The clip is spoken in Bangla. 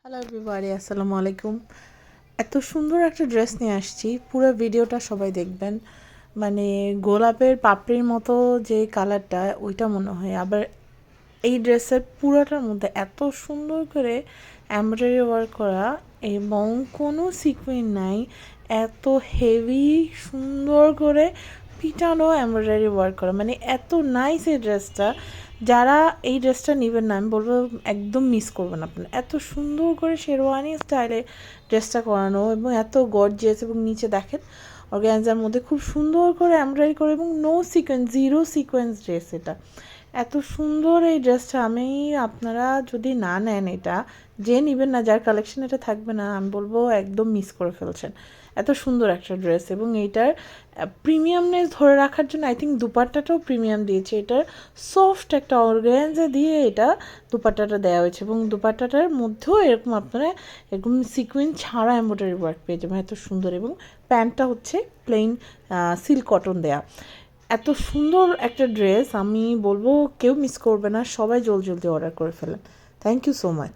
হ্যালো এভরিবডি, আসসালামু আলাইকুম। এত সুন্দর একটা ড্রেস নিয়ে আসছি, পুরো ভিডিওটা সবাই দেখবেন। মানে গোলাপের পাপড়ির মতো যে কালারটা, ওইটা মনে হয়। আবার এই ড্রেসের পুরোটার মধ্যে এত সুন্দর করে এমব্রয়ডারি ওয়ার্ক করা এবং কোনো সিকুয়েন নাই, এত হেভি সুন্দর করে পিটানো এমব্রয়ডারি ওয়ার্ক করা, মানে এত নাইস এই ড্রেসটা। যারা এই ড্রেসটা নেবেন না, আমি বলবো একদম মিস করবেন আপনারা। এত সুন্দর করে শেরওয়ানি স্টাইলে ড্রেসটা করানো এবং এত গর্জিয়াস, এবং নিচে দেখেন অর্গানজার মধ্যে খুব সুন্দর করে এমব্রয়ডারি করে এবং no sequence, zero sequence dress এটা। এত সুন্দর এই ড্রেসটা, আমি আপনারা যদি না নেন, এটা যে নেবেন না, যার কালেকশন এটা থাকবে না, আমি বলবো একদম মিস করে ফেলছেন। এত সুন্দর একটা ড্রেস, এবং এইটার প্রিমিয়ামনেস ধরে রাখার জন্য আই থিঙ্ক দুপাট্টাটাও প্রিমিয়াম দিয়েছে। এটার সফট একটা অর্গানজা দিয়ে এটা দুপাট্টাটা দেওয়া হয়েছে, এবং দুপাট্টাটার মধ্যেও এরকম আপনারা এরকম সিকুয়েন্স ছাড়া এমব্রয়ডারি ওয়ার্ক পেয়ে যাবেন। এত সুন্দর, এবং প্যান্টটা হচ্ছে প্লেন সিল্ক কটন দেয়া। এত সুন্দর একটা ড্রেস, আমি বলবো কেউ মিস করবে না, সবাই জলদি জলদি অর্ডার করে ফেলেন। Thank you so much.